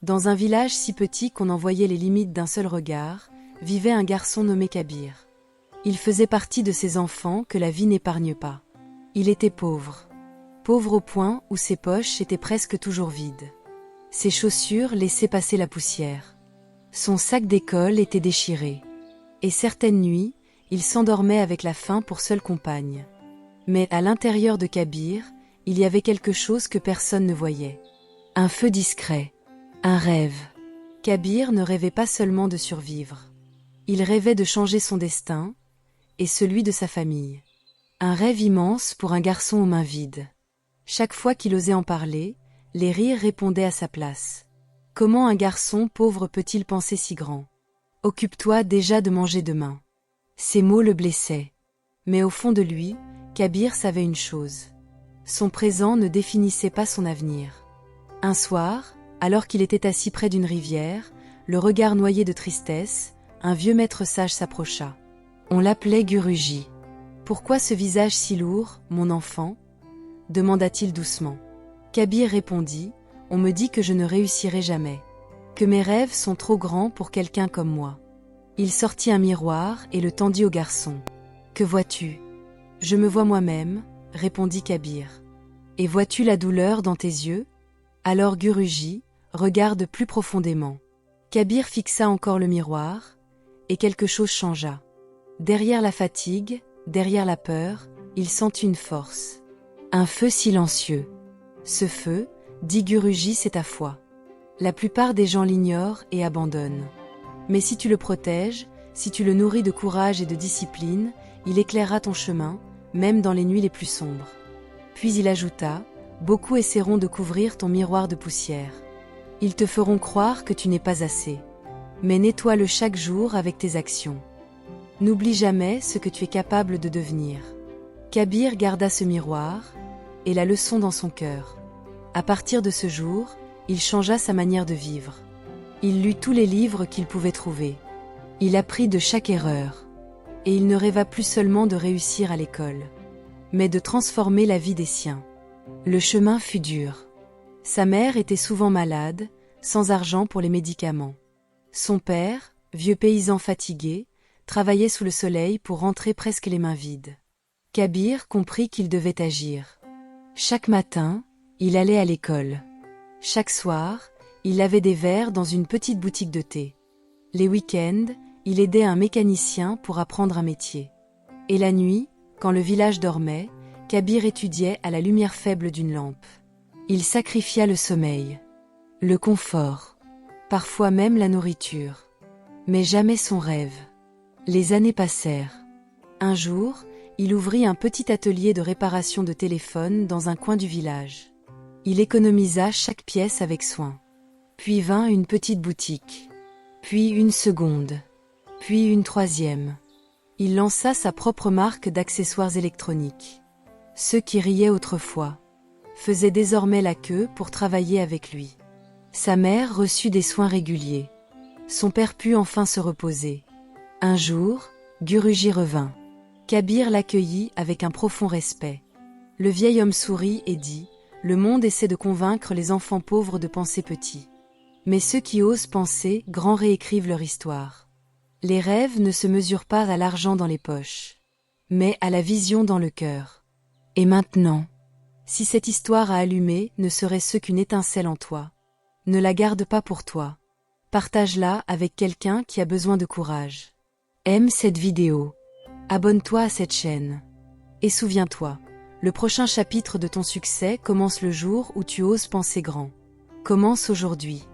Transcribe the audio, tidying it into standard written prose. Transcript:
Dans un village si petit qu'on en voyait les limites d'un seul regard, vivait un garçon nommé Kabir. Il faisait partie de ces enfants que la vie n'épargne pas. Il était pauvre. Pauvre au point où ses poches étaient presque toujours vides. Ses chaussures laissaient passer la poussière. Son sac d'école était déchiré. Et certaines nuits, il s'endormait avec la faim pour seule compagne. Mais à l'intérieur de Kabir, il y avait quelque chose que personne ne voyait. Un feu discret. Un rêve. Kabir ne rêvait pas seulement de survivre. Il rêvait de changer son destin et celui de sa famille. Un rêve immense pour un garçon aux mains vides. Chaque fois qu'il osait en parler, les rires répondaient à sa place. Comment un garçon pauvre peut-il penser si grand? Occupe-toi déjà de manger demain. Ces mots le blessaient. Mais au fond de lui, Kabir savait une chose. Son présent ne définissait pas son avenir. Un soir, alors qu'il était assis près d'une rivière, le regard noyé de tristesse, un vieux maître sage s'approcha. On l'appelait Guruji. « Pourquoi ce visage si lourd, mon enfant ?» demanda-t-il doucement. Kabir répondit « On me dit que je ne réussirai jamais, que mes rêves sont trop grands pour quelqu'un comme moi. » Il sortit un miroir et le tendit au garçon. « Que vois-tu » ? « Je me vois moi-même, » répondit Kabir. « Et vois-tu la douleur dans tes yeux ?» Alors Guruji, regarde plus profondément. Kabir fixa encore le miroir, et quelque chose changea. Derrière la fatigue, derrière la peur, il sentit une force. Un feu silencieux. Ce feu, dit Guruji, c'est ta foi. La plupart des gens l'ignorent et abandonnent. Mais si tu le protèges, si tu le nourris de courage et de discipline, il éclairera ton chemin, même dans les nuits les plus sombres. Puis il ajouta, beaucoup essaieront de couvrir ton miroir de poussière. Ils te feront croire que tu n'es pas assez. Mais nettoie-le chaque jour avec tes actions. N'oublie jamais ce que tu es capable de devenir. Kabir garda ce miroir, et la leçon dans son cœur. À partir de ce jour, il changea sa manière de vivre. Il lut tous les livres qu'il pouvait trouver. Il apprit de chaque erreur. Et il ne rêva plus seulement de réussir à l'école, mais de transformer la vie des siens. Le chemin fut dur. Sa mère était souvent malade, sans argent pour les médicaments. Son père, vieux paysan fatigué, travaillait sous le soleil pour rentrer presque les mains vides. Kabir comprit qu'il devait agir. Chaque matin, il allait à l'école. Chaque soir, il lavait des verres dans une petite boutique de thé. Les week-ends, il aidait un mécanicien pour apprendre un métier. Et la nuit, quand le village dormait, Kabir étudiait à la lumière faible d'une lampe. Il sacrifia le sommeil, le confort, parfois même la nourriture. Mais jamais son rêve. Les années passèrent. Un jour, il ouvrit un petit atelier de réparation de téléphone dans un coin du village. Il économisa chaque pièce avec soin. Puis vint une petite boutique. Puis une seconde. Puis une troisième. Il lança sa propre marque d'accessoires électroniques. Ceux qui riaient autrefois faisaient désormais la queue pour travailler avec lui. Sa mère reçut des soins réguliers. Son père put enfin se reposer. Un jour, Guruji revint. Kabir l'accueillit avec un profond respect. Le vieil homme sourit et dit « Le monde essaie de convaincre les enfants pauvres de penser petit. Mais ceux qui osent penser grand réécrivent leur histoire. Les rêves ne se mesurent pas à l'argent dans les poches, mais à la vision dans le cœur. Et maintenant, si cette histoire à allumer ne serait-ce qu'une étincelle en toi, ne la garde pas pour toi. Partage-la avec quelqu'un qui a besoin de courage. Aime cette vidéo. Abonne-toi à cette chaîne. Et souviens-toi, le prochain chapitre de ton succès commence le jour où tu oses penser grand. Commence aujourd'hui.